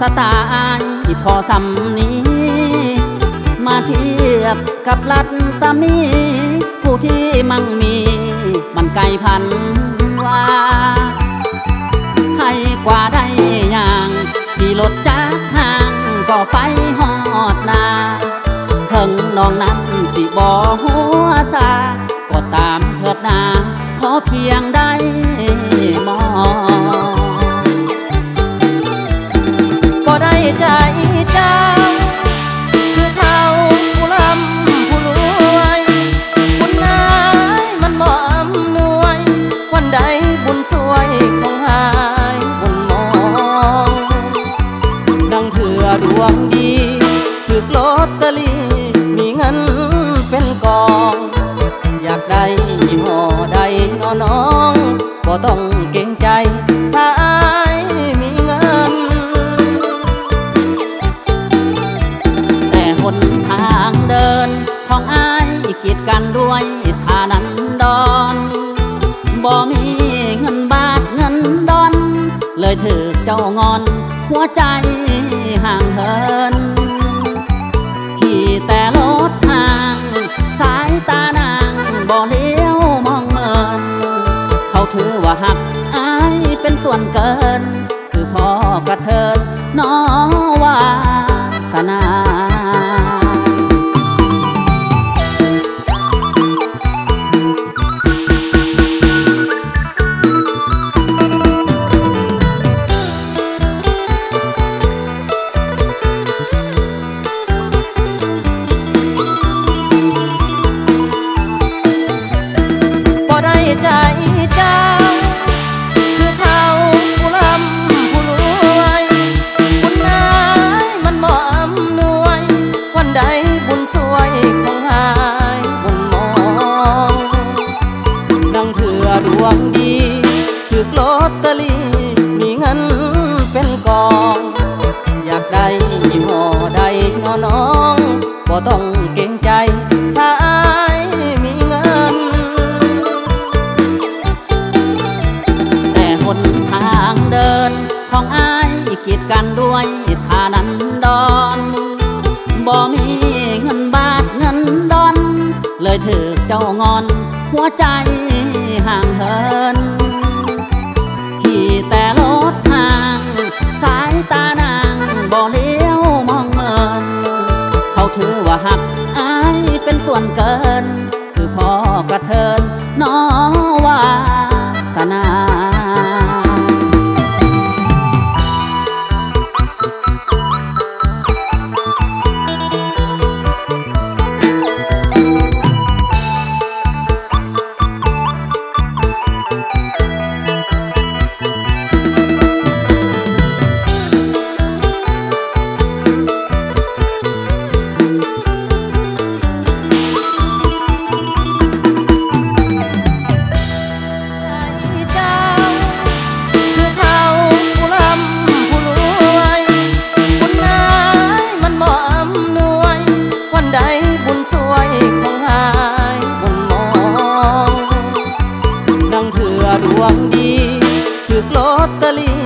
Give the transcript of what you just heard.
สไตล์พอสำนี้มาเทียบกับรัศมีผู้ที่มั่งมีมันไกลพันว่าใครกว่าได้อย่างขี่รถจากห้างก็ไปหอดนาเพิ่งน้องนั้นสิบ่หัวซาก็ตามเถิดนาขอเพียงได้มองบ่ได้ใจเจ้าคือเขาผู้ลำผู้รวยบุญนายมันบ่อำนวยวันใดบุญสวยคงหายบุญมองดังเถื่อดวงดีถือลอตเตอรี่มีเงินเป็นกองอยากได้ยี่ห้อใดน้องบ่ต้องเกรงใจถ้าอายมีเงินแต่หนทางเดินของอายกีดกันด้วยฐานันดรบ่มีเงินบาทเงินดอนเลยถือเจ้างอนหัวใจห่างเหินขี่แต่รถห่างสายตานางบ่เลี้ยวมองเงินเขาถือว่าหักอายเป็นส่วนเกินคือพ่อกระเทินน้อวาสนาใจเจ้าคือเขาผู้ลำผู้รวยบุญนายมันบ่อำนวยวันใดบุญสวยคงหายบุญมองดังเถื่อดวงดีถือลอตเตอรี่มีเงินเป็นกองอยากได้ยี่ห้อใดน้องบ่ต้องเกรงใจถ้าอายมีเงินหนทางเดินของอายกีดกันด้วยฐานันดรบ่มีเงินบาทเงินดอนเลยถือเจ้างอนหัวใจห่างเหินขี่แต่รถห่างสายตานางบ่เลี้ยวมองเมินเขาถือว่าหักอายเป็นส่วนเกินคือพ่อกระเทินน้อวาสนาดวงดีถือลอตเตอรี่